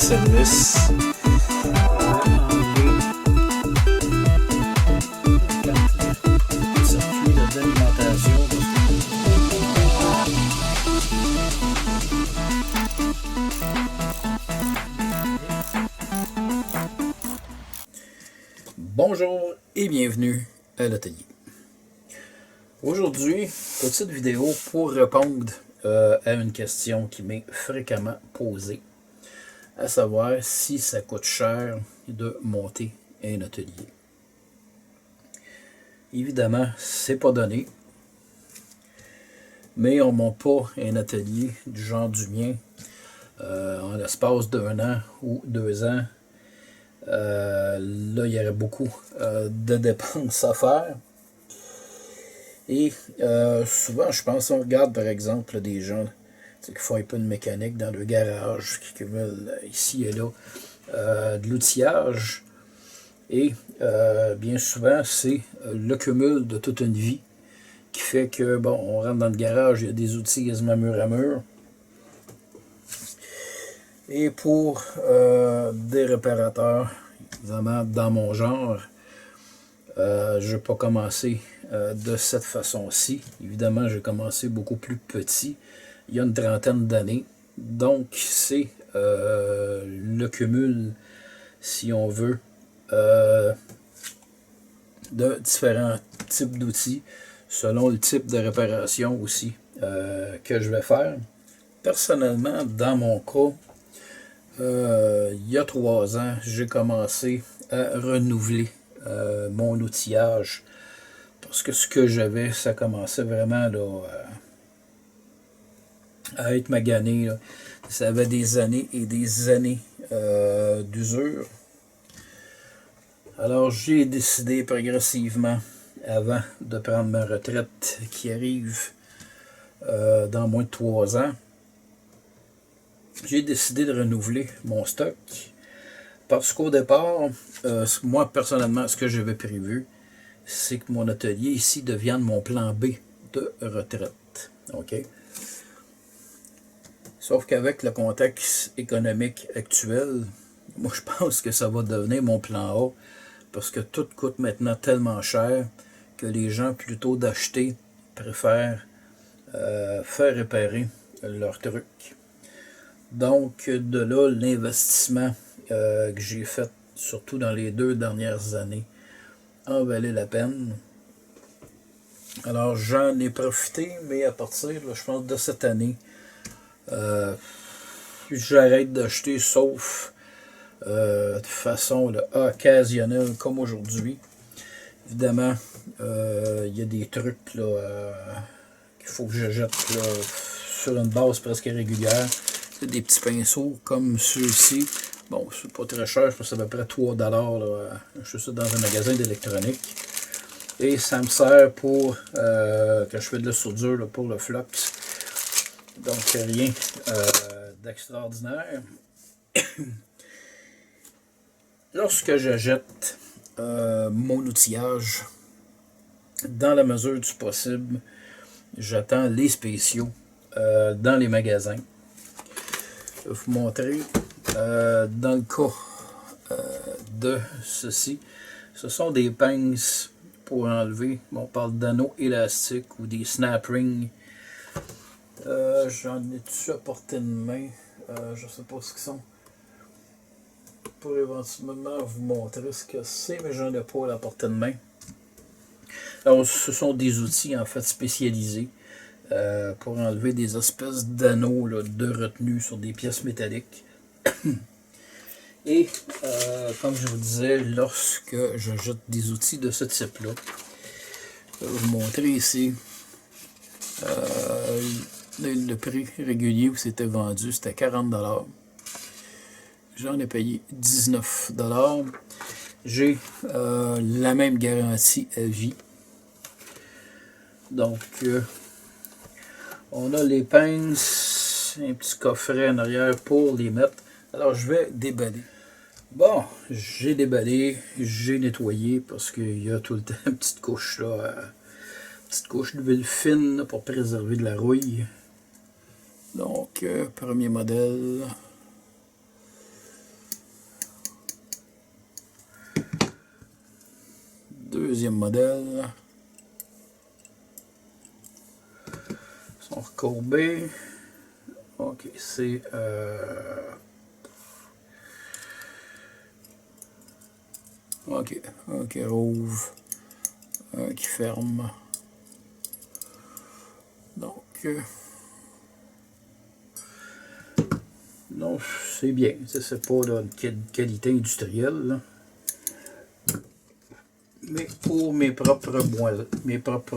service. Circuit d'alimentation. Bonjour et bienvenue à l'atelier. Aujourd'hui, petite vidéo pour répondre à une question qui m'est fréquemment posée, à savoir si ça coûte cher de monter un atelier. Évidemment, c'est pas donné, mais on ne monte pas un atelier du genre du mien en l'espace d'1 an ou 2 ans. Là, il y aurait beaucoup de dépenses à faire. Et souvent, je pense, on regarde par exemple des gens qui font un peu de mécanique dans le garage, qui cumulent ici et là de l'outillage. Et bien souvent, c'est le cumul de toute une vie qui fait que, bon, on rentre dans le garage, il y a des outils quasiment mur à mur. Et pour des réparateurs, évidemment, dans mon genre, je ne vais pas commencer de cette façon-ci. Évidemment, j'ai commencé beaucoup plus petit, il y a une trentaine d'années. Donc, c'est le cumul, si on veut, de différents types d'outils, selon le type de réparation aussi que je vais faire. Personnellement, dans mon cas, il y a 3 ans, j'ai commencé à renouveler mon outillage parce que ce que j'avais, ça commençait vraiment là, à être magané. Là. Ça avait des années et des années d'usure. Alors j'ai décidé progressivement, avant de prendre ma retraite qui arrive dans moins de 3 ans, j'ai décidé de renouveler mon stock. Parce qu'au départ, moi personnellement, ce que j'avais prévu, c'est que mon atelier ici devienne mon plan B de retraite. OK? Sauf qu'avec le contexte économique actuel, moi je pense que ça va devenir mon plan A, parce que tout coûte maintenant tellement cher que les gens, plutôt d'acheter, préfèrent faire réparer leur truc. Donc, de là, l'investissement que j'ai fait, surtout dans les 2 dernières années, en valait la peine. Alors, j'en ai profité, mais à partir, là, je pense, de cette année, j'arrête d'acheter, sauf de façon là, occasionnelle, comme aujourd'hui. Évidemment, il y a des trucs là, qu'il faut que je jette là, sur une base presque régulière. Des petits pinceaux comme ceux-ci. Bon, c'est pas très cher, je pense que c'est à peu près 3 $. Là. Je suis ça dans un magasin d'électronique. Et ça me sert pour quand je fais de la soudure là, pour le flux. Donc rien d'extraordinaire. Lorsque je jette mon outillage, dans la mesure du possible, j'attends les spéciaux dans les magasins. Je vais vous montrer dans le cas de ceci. Ce sont des pinces pour enlever, on parle d'anneaux élastiques ou des snap rings. J'en ai-tu à portée de main? Je ne sais pas ce qu'ils sont. Pour éventuellement vous montrer ce que c'est, mais j'en ai pas à la portée de main. Alors, ce sont des outils en fait spécialisés pour enlever des espèces d'anneaux là, de retenue sur des pièces métalliques. Et comme je vous disais, lorsque je jette des outils de ce type-là, je vais vous montrer ici le prix régulier où c'était vendu, c'était 40 $. J'en ai payé 19 $. J'ai la même garantie à vie. Donc, on a les pinces, un petit coffret en arrière pour les mettre. Alors, je vais déballer. Bon, j'ai déballé, j'ai nettoyé parce qu'il y a tout le temps une petite couche là, petite couche d'huile fine là, pour préserver de la rouille. Donc, premier modèle. deuxième modèle. Ils sont recourbés. Ok, c'est ok, un qui rouvre, un qui ferme. Donc c'est bien, c'est pas de qualité industrielle, là. Mais pour mes propres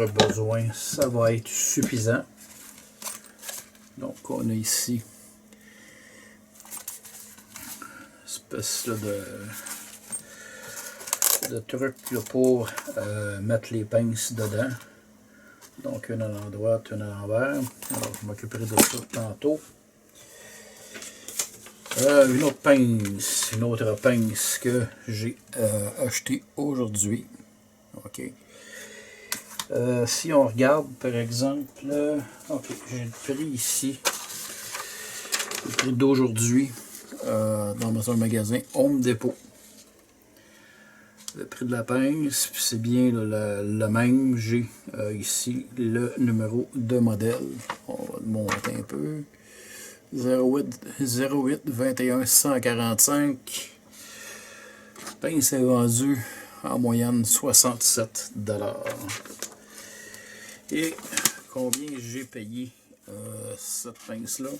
besoins, ça va être suffisant. Donc on a ici une espèce là, de truc là, pour mettre les pinces dedans. Donc une à l'endroit, une à l'envers. Alors je m'occuperai de ça tantôt. Une autre pince que j'ai acheté aujourd'hui. Ok. Si on regarde par exemple, ok, j'ai le prix ici, le prix d'aujourd'hui dans un magasin Home Depot. Le prix de la pince, c'est bien le même. J'ai ici le numéro de modèle. On va le monter un peu. 08 21 145. Pince est vendue en moyenne 67 $. Et combien j'ai payé cette pince là?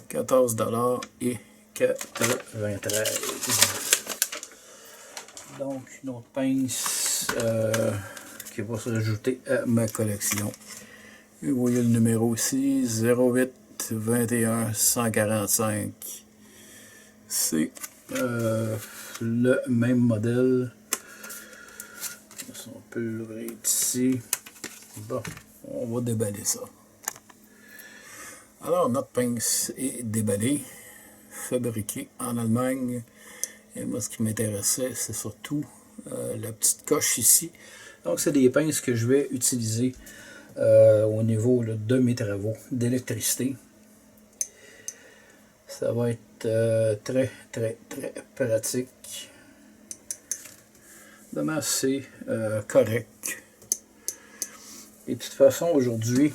14 $ et 93. Donc une autre pince qui va se rajouter à ma collection. Et vous voyez le numéro ici, 08 21 145. C'est le même modèle. On peut l'ouvrir ici. Bon, on va déballer ça. Alors, notre pince est déballée, fabriquée en Allemagne. Et moi, ce qui m'intéressait, c'est surtout la petite coche ici. Donc, c'est des pinces que je vais utiliser au niveau là, de mes travaux d'électricité. Ça va être très pratique. Demain, c'est correct. Et de toute façon, aujourd'hui,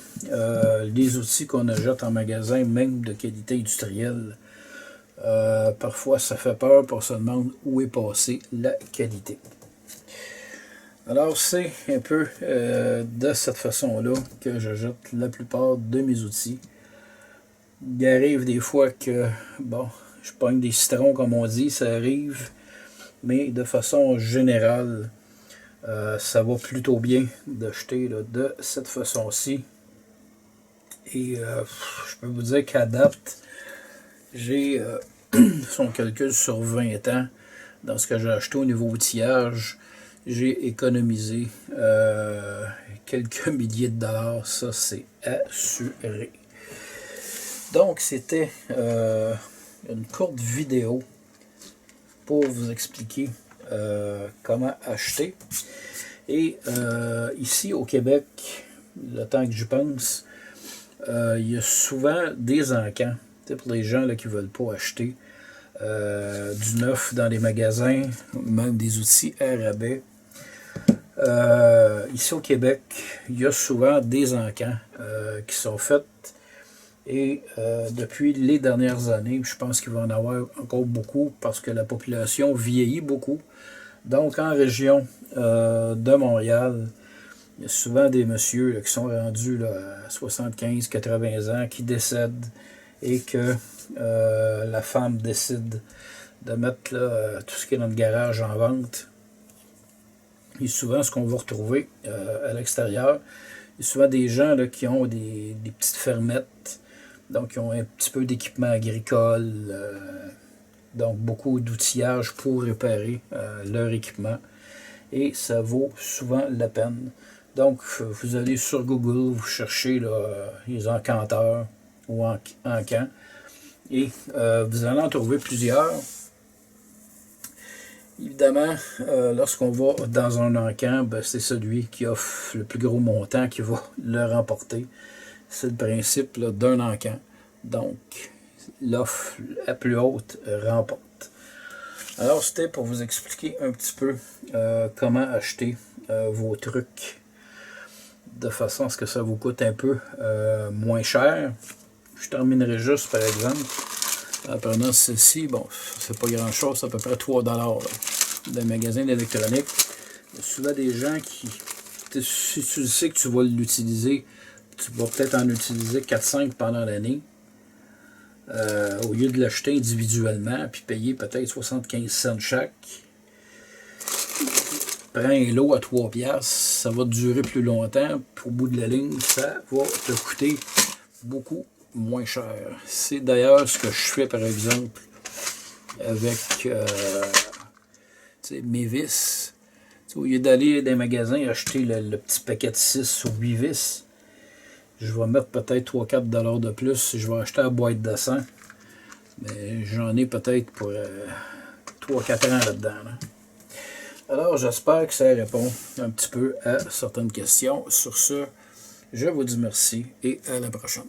les outils qu'on achète en magasin, même de qualité industrielle, parfois ça fait peur, pour se demander où est passée la qualité. Alors c'est un peu de cette façon-là que j'achète la plupart de mes outils. Il arrive des fois que, bon, je pogne des citrons comme on dit, ça arrive, mais de façon générale, ça va plutôt bien d'acheter de cette façon-ci. Et je peux vous dire qu'à date, j'ai, si on calcule sur 20 ans, dans ce que j'ai acheté au niveau outillage, j'ai économisé quelques milliers de dollars, ça c'est assuré. Donc c'était une courte vidéo pour vous expliquer comment acheter. Et ici au Québec, le temps que je pense, il y a souvent des encans pour les gens là, qui ne veulent pas acheter du neuf dans les magasins, même des outils à rabais. Ici au Québec, il y a souvent des encans qui sont faits. Et depuis les dernières années, je pense qu'il va en avoir encore beaucoup parce que la population vieillit beaucoup. Donc en région de Montréal, il y a souvent des messieurs là, qui sont rendus là, à 75-80 ans, qui décèdent et que la femme décide de mettre là, tout ce qui est dans le garage en vente. Et souvent, ce qu'on va retrouver à l'extérieur, il y a souvent des gens là, qui ont des petites fermettes, donc ils ont un petit peu d'équipement agricole, donc beaucoup d'outillage pour réparer leur équipement. Et ça vaut souvent la peine. Donc, vous allez sur Google, vous cherchez là, les encanteurs ou encans, et vous allez en trouver plusieurs. Évidemment, lorsqu'on va dans un encan, ben, c'est celui qui offre le plus gros montant qui va le remporter. C'est le principe d'un encan. Donc, l'offre la plus haute remporte. Alors, c'était pour vous expliquer un petit peu comment acheter vos trucs de façon à ce que ça vous coûte un peu moins cher. Je terminerai juste, par exemple, en prenant ceci. Bon, c'est pas grand-chose, c'est à peu près 3$ d'un magasin d'électronique. Il y a souvent des gens qui, si tu sais que tu vas l'utiliser, tu vas peut-être en utiliser 4-5 pendant l'année. Au lieu de l'acheter individuellement puis payer peut-être 75 cents chaque, prends un lot à 3$, ça va durer plus longtemps. Puis au bout de la ligne, ça va te coûter beaucoup moins cher. C'est d'ailleurs ce que je fais par exemple avec mes vis. Au lieu d'aller dans les magasins acheter le petit paquet de 6 ou 8 vis, je vais mettre peut-être 3-4$ de plus si je vais acheter la boîte de 100. Mais j'en ai peut-être pour 3-4 ans là-dedans. Là. Alors, j'espère que ça répond un petit peu à certaines questions. Sur ce, je vous dis merci et à la prochaine.